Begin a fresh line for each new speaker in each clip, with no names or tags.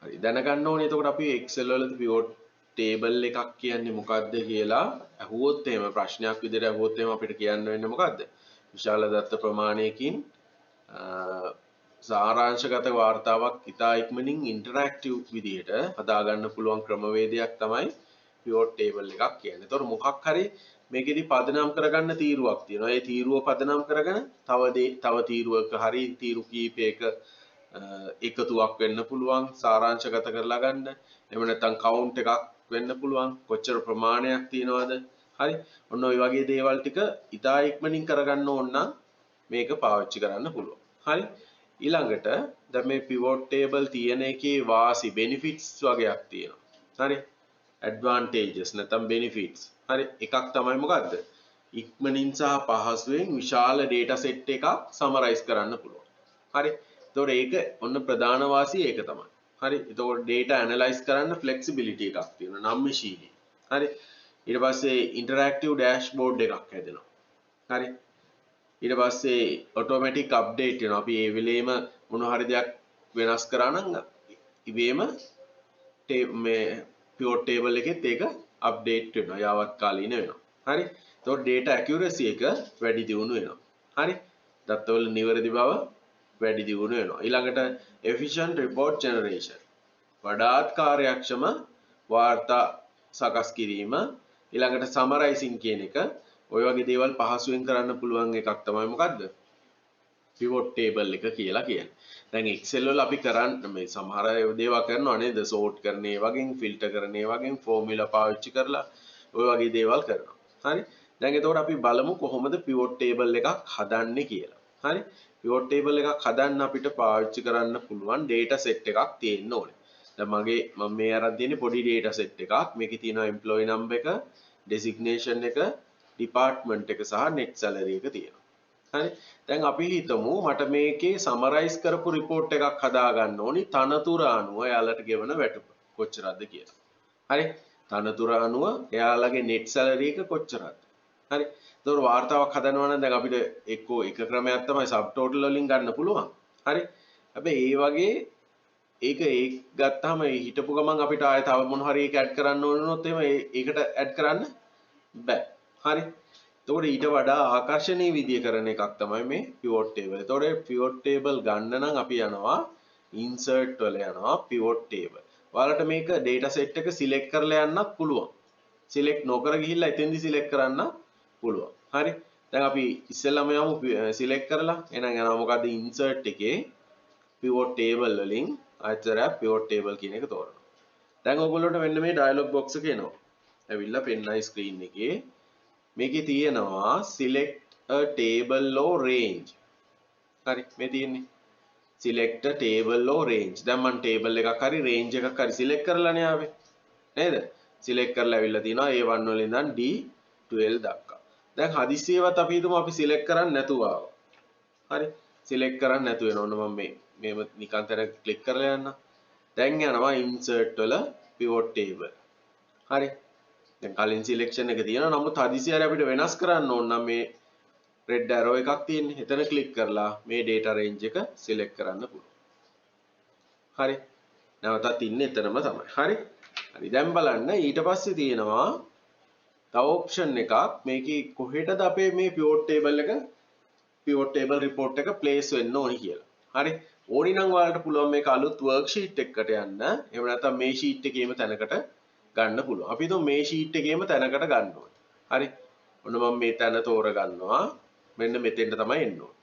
හරි දැනගන්න ඕනේ එතකොට අපි Excel වලදී pivot table එකක් කියන්නේ මොකක්ද කියලා අහුවොත් එහෙම ප්‍රශ්නයක් විදිහට අහුවොත් එහෙම අපිට කියන්න වෙන්නේ මොකද්ද? විශාල දත්ත ප්‍රමාණයකින් සාරාංශගත වාර්තාවක් ඉතා ඉක්මනින් ඉන්ටරැක්ටිව් විදිහට හදාගන්න පුළුවන් ක්‍රමවේදයක් තමයි pivot table එකක් කියන්නේ. ඒතකොට මොකක් හරි මේකෙදි පදනම් කරගන්න තීරුවක් තියෙනවා. ඒ තීරුව පදනම් කරගෙන තව තීරුවක හරි තීරු කීපයක එකතුවක් වෙන්න පුළුවන් සාරාංශගත කරලා ගන්න. එහෙම නැත්නම් කවුන්ට් එකක් වෙන්න පුළුවන්. කොච්චර ප්‍රමාණයක් තියෙනවද? හරි. ඔන්න ඔය වගේ දේවල් ටික ඉතා ඉක්මනින් කරගන්න ඕන නම් මේක පාවිච්චි කරන්න පුළුවන්. හරි. ඊළඟට දැන් මේ pivot table තියෙන එකේ වාසි benefits වගේක් තියෙනවා. හරි. advantages නැත්නම් benefits. හරි. එකක් තමයි මොකද්ද? ඉක්මනින් සහ පහසුවෙන් විශාල data set එකක් summarize කරන්න පුළුවන්. හරි. එතකොට ඒක ඔන්න ප්‍රධාන වාසිය ඒක තමයි. හරි. එතකොට data analyze කරන්න flexibility එකක් තියෙනවා. නම්‍යශීලී. හරි. ඊට පස්සේ interactive dashboard එකක් හැදෙනවා. හරි. ඊට පස්සේ automatic update වෙනවා. අපි ඒ වෙලේම මොන හරි දෙයක් වෙනස් කරා නම් ඉබේම මේ pivot table එකෙත් ඒක update වෙනවා. යාවත් කාලීන වෙනවා. හරි. එතකොට data accuracy එක වැඩි දියුණු වෙනවා. හරි. දත්තවල නිවැරදි බව වැඩි දියුණු වෙනවා. ඊළඟට efficient report generation. වඩාත් කාර්යක්ෂම වාර්තා සකස් කිරීම. ඊළඟට summarizing කියන එක ඔය වගේ දේවල් පහසුවෙන් කරන්න පුළුවන් එකක් තමයි මොකද්ද? pivot table එක කියලා කියන්නේ. දැන් Excel වල අපි කරන්න මේ සමහර දේවල් කරනවා නේද? sort කරන ඒ වගේ, filter කරන ඒ වගේ, formula පාවිච්චි කරලා ඔය වගේ දේවල් කරනවා. හරි? දැන් එතකොට අපි බලමු කොහොමද pivot table එකක් හදන්නේ කියලා. හරි? pivot table එකක් හදන්න අපිට පාවිච්චි කරන්න පුළුවන් data set එකක් තියෙන්න ඕනේ. දැන් මම මේ අරන් තියෙන්නේ පොඩි data set එකක්. මේකේ තියෙනවා employee number එක, designation එක, department එක සහ net salary එක තියෙනවා. හරි. දැන් අපි හිතමු මට මේකේ සමරයිස් කරපු report එකක් හදා ගන්න ඕනි තනතුර අනුව එයාලට ගෙවන වැටුප කොච්චරද කියලා. හරි. තනතුර අනුව එයාලගේ net salary එක කොච්චරද? හරි. ඒතකොට වාර්තාවක් හදනවා නම් දැන් අපිට එක්කෝ එක ක්‍රමයක් තමයි subtotal වලින් ගන්න පුළුවන්. හරි. හැබැයි ඒ වගේ ඒක ගත්තාම හිටපු ගමන් අපිට ආයෙ තව මොන හරි එක ඇඩ් කරන්න ඕන වුණොත් එහෙම ඒකට ඇඩ් කරන්න බෑ. හරි. එතකොට ඊට වඩා ආකර්ශනීය විදිය කරන එකක් තමයි මේ pivot table. එතකොට pivot table ගන්න නම් අපි යනවා insert වල යනවා pivot table. ඔයාලට මේක data set එක select කරලා යන්නත් පුළුවන්. select නොකර ගිහිල්ලා එතෙන්දි select කරන්න පුළුවන්. හරි. දැන් අපි ඉස්සෙල්ලාම යමු select කරලා. එහෙනම් යනවා මොකද්ද insert එකේ pivot table වලින් ආයතරයක් pivot table කියන එක තෝරනවා. දැන් ඔයගොල්ලන්ට මෙන්න මේ dialog box එක එනවා. ඇවිල්ලා පෙන්නයි screen එකේ මේකේ තියෙනවා select a table or range. හරි මේ තියෙන්නේ select a table or range. දැන් මම table එකක් හරි range එකක් හරි select කරලානේ ආවේ. නේද? select කරලා ඇවිල්ලා තිනවා A1 වල ඉඳන් D12 දක්වා. දැන් හදිස්සියවත් අපි හිතමු අපි select කරන්නේ නැතුව ආවා. හරි select කරන්නේ නැතුව වෙනවා. ඔන්න මම මේව නිකන් තැන click කරලා යන්න. දැන් යනවා insert වල pivot table. හරි දැන් කලින් සිලෙක්ෂන් එක තියෙනවා. නමුත් හදිසියෙ අපිට වෙනස් කරන්න ඕන නම් මේ red arrow එකක් තියෙන්නේ. එතන ක්ලික් කරලා මේ data range එක select කරන්න පුළුවන්. හරි. නැවතත් ඉන්නේ එතනම තමයි. හරි. හරි. දැන් බලන්න ඊට පස්සේ තියෙනවා තව option එකක්. මේකේ කොහෙටද අපේ මේ pivot table report එක place වෙන්න ඕනි කියලා. හරි. ඕනි නම් ඔයාලට පුළුවන් මේක අලුත් worksheet එකකට යන්න. එහෙම නැත්නම් මේ sheet එකේම තැනකට ගන්න පුළුවන්. අපි හිතමු මේ sheet එකේම තැනකට ගන්න ඕනේ. හරි. ඔන්න මම මේ තැන තෝර ගන්නවා. මෙන්න මෙතෙන්ට තමයි එන්න ඕනේ.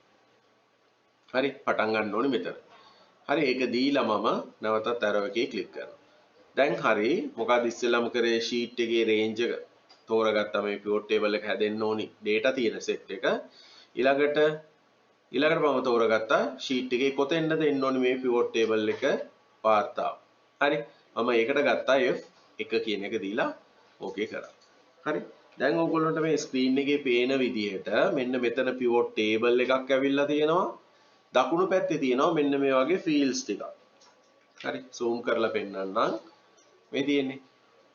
හරි. පටන් ගන්න ඕනේ මෙතන. හරි. ඒක දීලා මම නැවතත් arrow එකේ click කරනවා. දැන් හරි. මොකද ඉස්සෙල්ලාම කරේ sheet එකේ range එක තෝරගත්තා මේ pivot table එක හැදෙන්න ඕනි data තියෙන set එක. ඊළඟට මම තෝරගත්තා sheet එකේ කොතෙන්ද දෙන්න ඕනි මේ pivot table එක වාර්තාව. හරි. මම ඒකට ගත්තා F1 කියන එක දීලා ඕකේ කරා. හරි. දැන් ඕගොල්ලන්ට මේ ස්ක්‍රීන් එකේ පේන විදිහට මෙන්න මෙතන pivot table එකක් ඇවිල්ලා තියෙනවා. දකුණු පැත්තේ තියෙනවා මෙන්න මේ වගේ fields ටිකක්. හරි. zoom කරලා පෙන්නන්නම්. මේ තියෙන්නේ.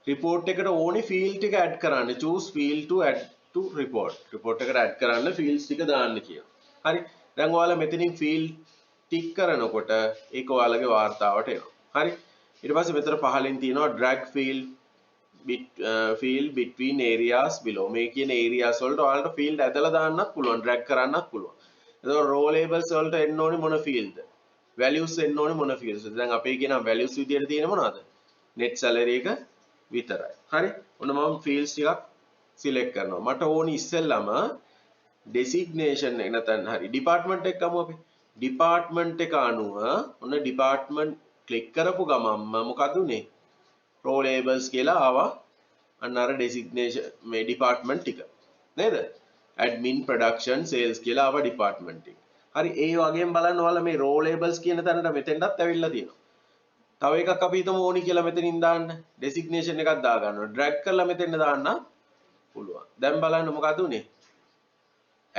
report එකට ඕනි field ටික add කරන්න. choose field to add to report. report එකට add කරන්න fields ටික දාන්න කියනවා. හරි. දැන් ඔයාලා මෙතනින් field ටික් කරනකොට ඒක ඔයාලගේ වාර්තාවට එනවා. හරි. ඊට පස්සේ මෙතන පහලින් තියෙනවා drag field between areas below. මේ කියන areas වලට ඔයාලට field ඇදලා දාන්නත් පුළුවන්, drag කරන්නත් පුළුවන්. එතකොට row labels වලට එන්න ඕනේ මොන field? values එන්න ඕනේ මොන fields? දැන් අපේ කියන values විදියට තියෙන මොනවද? net salary එක විතරයි. හරි? ඔන්න මම fields ටිකක් select කරනවා. මට ඕනි ඉස්සෙල්ලාම designation එක නැත්නම් හරි department එක ගමු අපි. department එක අනුව ඔන්න department click කරපු ගමන්ම මොකද උනේ? row labels කියලා ආවා. අන්න අර designation මේ department ටික. නේද? admin production sales කියලා ආවා department ටික. හරි ඒ වගේම බලන්න ඔයාලා මේ row labels කියන තැනට මෙතෙන්ටත් ඇවිල්ලා තියෙනවා. තව එකක් අපි හිතමු ඕනි කියලා මෙතනින් දාන්න. designation එකක් දා ගන්නවා. drag කරලා මෙතෙන්ට දාන්න පුළුවන්. දැන් බලන්න මොකද උනේ?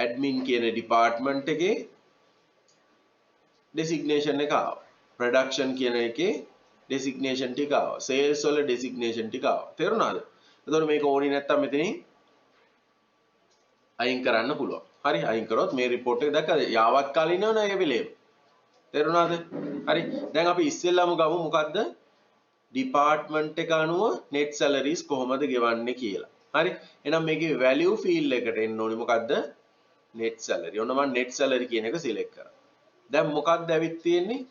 admin කියන department එකේ designation එක ආවා. production කියන එකේ designation ටික ආවා. sales වල designation ටික ආවා. තේරුණාද? එතකොට මේක ඕනි නැත්තම් මෙතනින් අයින් කරන්න පුළුවන්. හරි අයින් කරොත් මේ report එක දැක්කද? යාවත් කාලිනව නෑ ඒ වෙලේම. තේරුණාද? හරි. දැන් අපි ඉස්සෙල්ලාම ගමු මොකද්ද? department එක අනුව net salaries කොහොමද ගෙවන්නේ කියලා. හරි. එහෙනම් මේකේ value field එකට එන්න ඕනේ මොකද්ද? net salary. ඔන්න මම net salary කියන එක select කරා. දැන් මොකක්ද ඇවිත් තියෙන්නේ?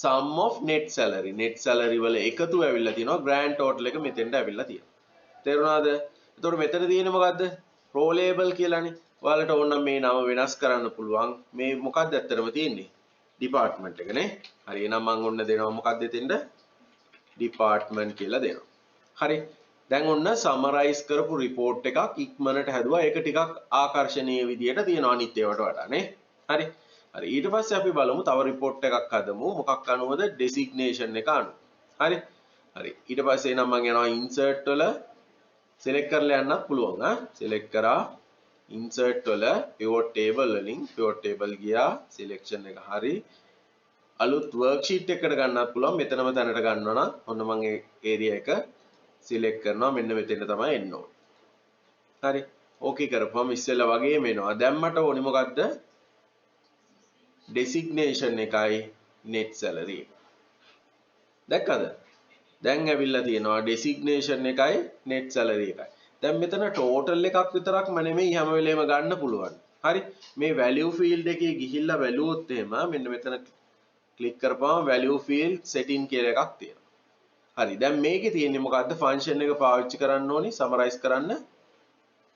sum of net salary. net salary වල එකතු ඇවිල්ලා තියෙනවා. grand total එක මෙතෙන්ට ඇවිල්ලා තියෙනවා. තේරුණාද? එතකොට මෙතන තියෙන්නේ මොකද්ද? row label කියලානේ. ඔයාලට ඕන නම් මේ නම වෙනස් කරන්න පුළුවන්. මේ මොකක්ද ඇත්තටම තියෙන්නේ? department එක නේ. හරි එහෙනම් මම ඔන්න දෙනවා මොකක්ද එතෙන්ද? department කියලා දෙනවා. හරි. දැන් ඔන්න summarize කරපු report එකක් ඉක්මනට හැදුවා. ඒක ටිකක් ආකර්ශනීය විදියට තියෙනවා අනිත් ඒවාට වඩා නේ. හරි. හරි ඊට පස්සේ අපි බලමු තව report එකක් හදමු. මොකක් අනුවද? designation එක අනුව. හරි. හරි. ඊට පස්සේ නම් මම යනවා insert වල select කරලා යන්නත් පුළුවන් ආ. select කරා insert වල pivot table වලින් pivot table ගියා selection එක හරි. අලුත් worksheet එකකට ගන්නත් පුළුවන්. මෙතනම තැනට ගන්නවා නම් ඔන්න මම ඒ area එක select කරනවා. මෙන්න මෙතෙන්ට තමයි එන්න ඕනේ. හරි. ඕකේ කරපුවම ඉස්සෙල්ලා වගේම එනවා. දැන් මට ඕනේ මොකද්ද? designation එකයි net salary. දැක්කද? දැන් ඇවිල්ලා තියෙනවා designation එකයි net salary එකයි. දැන් මෙතන total එකක් විතරක්ම නෙමෙයි හැම වෙලේම ගන්න පුළුවන්. හරි. මේ value field එකේ ගිහිල්ලා බැලුවොත් එහෙම මෙන්න මෙතන click කරපුවම value field setting කියලා එකක් තියෙනවා. හරි. දැන් මේකේ තියෙන්නේ මොකද්ද? function එක පාවිච්චි කරන්න ඕනි summarize කරන්න.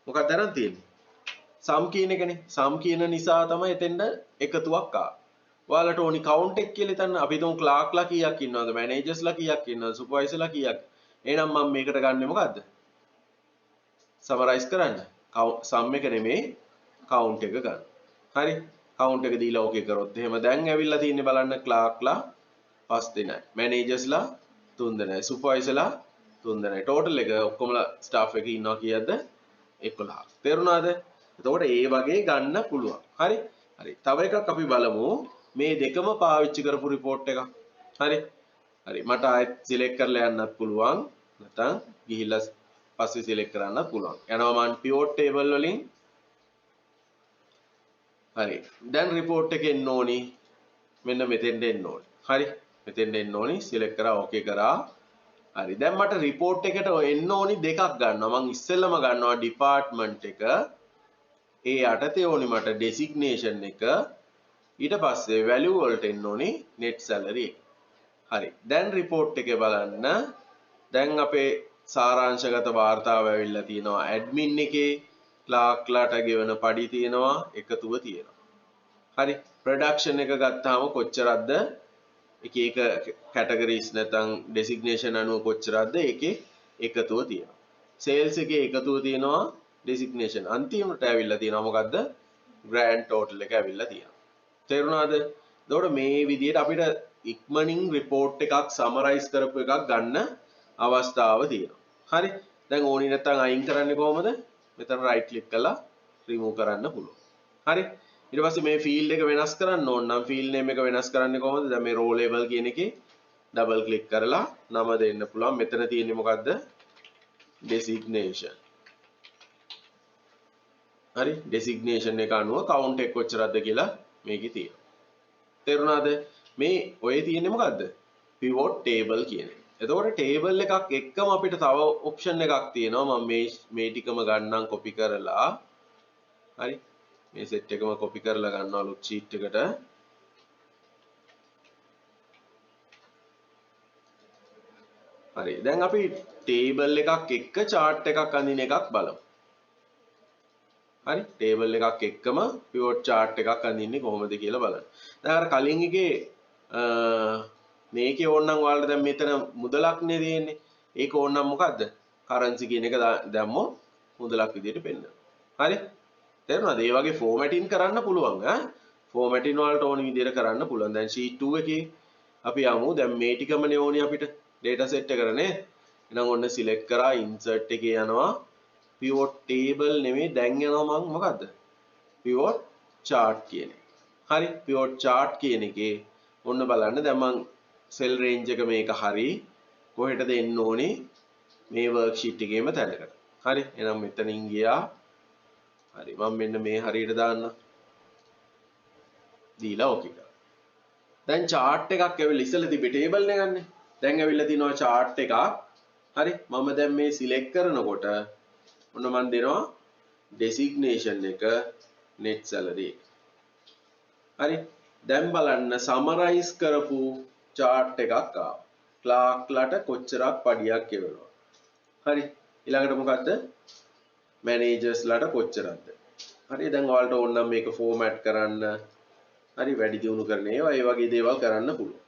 මොකක්ද අරන් තියෙන්නේ? sum කියන එකනේ. sum කියන නිසා තමයි එතෙන්ද එකතුවක් ආවේ. ඔයාලට ඕනි count එක කියලා හිතන්න. අපි හිතමු clerk ලා කීයක් ඉන්නවද? managers ලා කීයක් ඉන්නවද? supervisor ලා කීයක්? එහෙනම් මම මේකට ගන්නෙ මොකද්ද? summarize කරන්න. sum එක නෙමෙයි count එක ගන්න. හරි. count එක දීලා okay කරොත් එහෙම දැන් ඇවිල්ලා තියෙන්නේ බලන්න clerk ලා 5 දෙනයි. managers ලා 3 දෙනයි. supervisor ලා 3 දෙනයි. total එක ඔක්කොමලා staff එකේ ඉන්නවා කීයද? 11. තේරුණාද? එතකොට ඒ වගේ ගන්න පුළුවන්. හරි? හරි. තව එකක් අපි බලමු. මේ දෙකම පාවිච්චි කරපු report එකක්. හරි? හරි. මට ආයෙත් select කරලා යන්නත් පුළුවන්. නැත්නම් ගිහිල්ලා පස්සේ select කරන්නත් පුළුවන්. යනවා මම pivot table වලින්. හරි. දැන් report එකේ එන්න ඕනි. මෙන්න මෙතෙන්ට එන්න ඕනි. හරි? මෙතෙන්ට එන්න ඕනි. select කරා okay කරා. හරි. දැන් මට report එකට එන්න ඕනි දෙකක් ගන්නවා. මම ඉස්සෙල්ලම ගන්නවා department එක. ඒ යටතේ ඕනි මට designation එක. ඊට පස්සේ value වලට එන්න ඕනි net salary එක. හරි. දැන් report එකේ බලන්න. දැන් අපේ සාරාංශගත වාර්තාව ඇවිල්ලා තියෙනවා admin එකේ clerk ලාට ගෙවන පඩි තියෙනවා එකතුව තියෙනවා. හරි. production එක ගත්තාම කොච්චරක්ද? එක එක categories නැත්නම් designation අනුව කොච්චරක්ද? ඒකේ එකතුව තියෙනවා. sales එකේ එකතුව තියෙනවා designation. අන්තිමට ඇවිල්ලා තියෙනවා මොකද්ද? grand total එක ඇවිල්ලා තියෙනවා. තේරුණාද? එතකොට මේ විදිහට අපිට ඉක්මනින් report එකක් summarize කරපු එකක් ගන්න අවස්ථාව තියෙනවා. හරි. දැන් ඕනි නැත්නම් අයින් කරන්නේ කොහොමද? මෙතන right click කරලා remove කරන්න පුළුවන්. හරි. ඊට පස්සේ මේ field එක වෙනස් කරන්න ඕන නම් field name එක වෙනස් කරන්නේ කොහොමද? දැන් මේ row label කියන එකේ double click කරලා නම දෙන්න පුළුවන්. මෙතන තියෙන්නේ මොකද්ද? designation. හරි. designation එක අනුව count එක කොච්චරද කියලා මේකේ තියෙනවා. තේරුණාද? මේ ඔය තියෙන්නේ මොකද්ද? pivot table කියන එක. එතකොට ටේබල් එකක් එක්කම අපිට තව ඔප්ෂන් එකක් තියෙනවා. මම මේ ටිකම ගන්නම් කොපි කරලා. හරි. මේ සෙට් එකම කොපි කරලා ගන්නවා අලුත් ෂීට් එකට. හරි. දැන් අපි ටේබල් එකක් එක්ක chart එකක් අඳින එකක් බලමු. හරි. ටේබල් එකක් එක්කම pivot chart එකක් අඳින්නේ කොහොමද කියලා බලන්න. දැන් අර කලින් එකේ මේකේ ඕනනම් ඔයාලට දැන් මෙතන මුදලක්නේ තියෙන්නේ. ඒක ඕනනම් මොකද්ද? currency කියන එක දැම්මොත් මුදලක් විදියට පෙන්නනවා. හරි? තේරුණාද? ඒ වගේ formatting කරන්න පුළුවන් ඈ. formatting වලට ඕන විදියට කරන්න පුළුවන්. දැන් sheet 2 එකේ අපි යමු. දැන් මේ ටිකමනේ ඕනේ අපිට data set එකට නේ. එහෙනම් ඔන්න select කරා insert එකේ යනවා. pivot table නෙමෙයි දැන් යනවා මම මොකද්ද? pivot chart කියන එක. හරි? pivot chart කියන එකේ ඔන්න බලන්න දැන් මම cell range එක මේක හරි කොහෙටද එන්න ඕනේ? මේ worksheet එකේම තැනකට. හරි? එහෙනම් මෙතනින් ගියා. හරි මම මෙන්න මේ හරියට දාන්න. දීලා ඕකේ කරා. දැන් chart එකක් ඇවිල්ලා ඉස්සෙල්ලා තිබ්බේ table එක ගන්නනේ. දැන් ඇවිල්ලා තිනවා chart එකක්. හරි මම දැන් මේ select කරනකොට ඔන්න මම දෙනවා designation එක net salary. හරි දැන් බලන්න summarize කරපු chart එකක් ආවා. clerkලට කොච්චරක් පඩියක් ගෙවනවා. හරි ඊළඟට මොකද්ද? managers ලට කොච්චරක්ද? හරි දැන් ඔයාලට ඕන නම් මේක format කරන්න හරි වැඩි දියුණු කරන ඒවා ඒ වගේ දේවල් කරන්න පුළුවන්.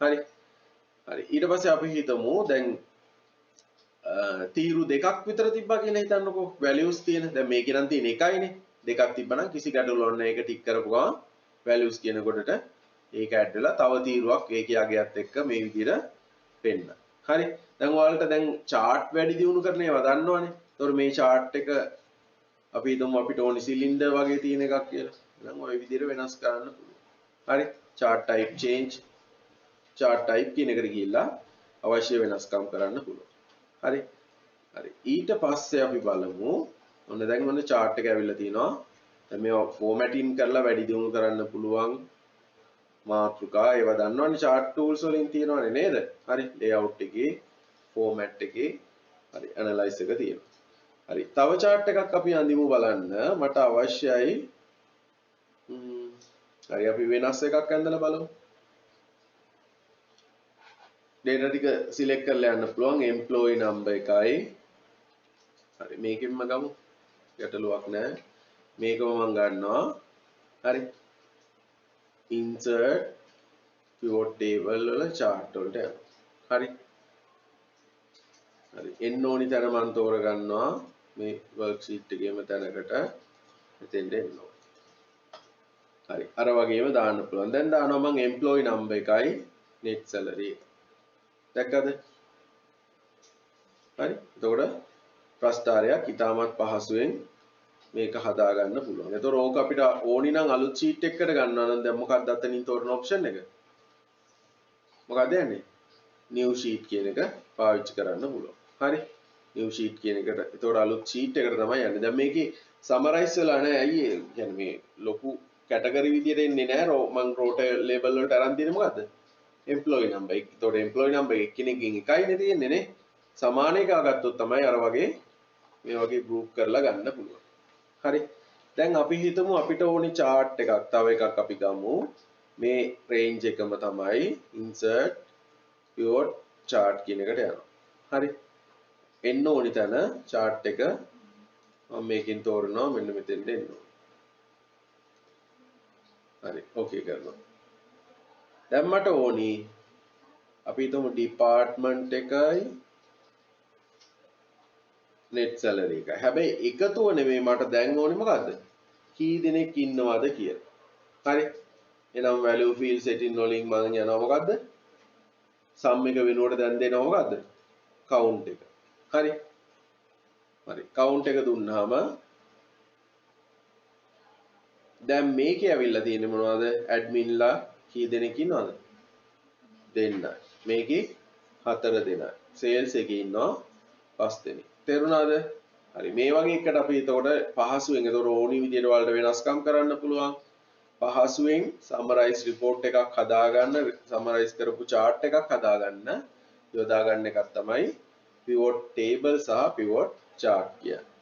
හරි. හරි ඊට පස්සේ අපි හිතමු දැන් තීරු දෙකක් විතර තිබ්බා කියලා හිතන්නකෝ values තියෙන. දැන් මේකේ නම් තියෙන එකයිනේ. දෙකක් තිබ්බනම් කිසි ගැටලුවක් නැහැ. ඒක ටික් කරපු ගමන් values කියන කොටට ඒක ඇඩ් වෙලා තව තීරුවක් ඒකේ අගයත් එක්ක මේ විදිහට පෙන්න. හරි. දැන් ඔයාලට දැන් chart වැඩි දියුණු කරන ඒවා දන්නවනේ. ඒතකොට මේ chart එක අපි හිතමු අපිට ඕනි සිලින්ඩර් වගේ තියෙන එකක් කියලා. එහෙනම් ওই විදිහට වෙනස් කරන්න පුළුවන්. හරි. chart type change chart type කියන එකට ගිහිල්ලා අවශ්‍ය වෙනස්කම් කරන්න පුළුවන්. හරි. හරි. ඊට පස්සේ අපි බලමු. ඔන්න දැන් මොන chart එක ඇවිල්ලා තිනවා. දැන් මේවා formatting කරලා වැඩි දියුණු කරන්න පුළුවන්. මාතෘකා ඒවා දන්නවනේ chart tools වලින් තියෙනවනේ නේද? හරි. layout එකේ format එකේ හරි analyze එක තියෙනවා. හරි. තව chart එකක් අපි අඳිමු බලන්න. මට අවශ්‍යයි හරි අපි වෙනස් එකක් ඇඳලා බලමු. data ටික select කරලා යන්න පුළුවන් employee number එකයි. හරි මේකෙන්ම ගමු. ගැටලුවක් නැහැ. මේකම මම ගන්නවා. හරි. insert pivot table වල chart වලට යනවා. හරි. හරි එන්න ඕනි තැන මම තෝරගන්නවා. මේ worksheet එකේම තැනකට මෙතෙන්ට එන්න ඕන. හරි අර වගේම දාන්න පුළුවන්. දැන් දානවා මම employee number එකයි net salary එක. දැක්කද? හරි. එතකොට ප්‍රස්තාරයක් ඉතාමත් පහසුවෙන් මේක හදා ගන්න පුළුවන්. එතකොට ඕක අපිට ඕනි නම් අලුත් sheet එකකට ගන්නවා නම් දැන් මොකක්ද අතනින් තෝරන option එක? මොකක්ද යන්නේ? new sheet කියන එක පාවිච්චි කරන්න පුළුවන්. හරි. new sheet කියන එකට. එතකොට අලුත් sheet එකට තමයි යන්නේ. දැන් මේකේ summarize වෙලා නැහැ. ඇයි ඒ? කියන්නේ මේ ලොකු category විදියට එන්නේ නැහැ. මම row label වලට අරන් තියෙන්නේ මොකද්ද? employee number. එතකොට employee number එක්කෙනෙක්ගෙන් එකයිනේ තියෙන්නේ නේ. සමාන එක ගත්තොත් තමයි අර වගේ මේ වගේ group කරලා ගන්න පුළුවන්. හරි. දැන් අපි හිතමු අපිට ඕනි chart එකක් තව එකක් අපි ගමු. මේ range එකම තමයි insert pivot chart කියන එකට යනවා. හරි. එන්න ඕනි තැන chart එක මම මේකෙන් තෝරනවා මෙන්න මෙතෙන්ට එන්න ඕන. හරි. okay කරනවා. දැන් මට ඕනි අපි හිතමු department එකයි net salary එක. හැබැයි එකතුව නෙමෙයි මට දැන් ඕනේ මොකද්ද? කී දෙනෙක් ඉන්නවද කියලා. හරි. එහෙනම් value field setting වලින් මම යනවා මොකද්ද? sum එක වෙනුවට දැන් දෙනවා මොකද්ද? count එක. හරි. හරි. count එක දුන්නාම දැන් මේකේ ඇවිල්ලා තියෙන්නේ මොනවද? admin ලා කී දෙනෙක් ඉන්නවද? දෙන්නයි. මේකේ 4 දෙනයි. sales එකේ ඉන්නවා 5 දෙනෙක්. තේරුණාද? හරි මේ වගේ එකට අපි එතකොට පහසුවෙන් එතකොට ඕනි විදියට වලට වෙනස්කම් කරන්න පුළුවන්. පහසුවෙන් summarize report එකක් හදාගන්න, summarize කරපු chart එකක් හදාගන්න යොදා ගන්න එකක් තමයි pivot table සහ pivot chart කියන්නේ.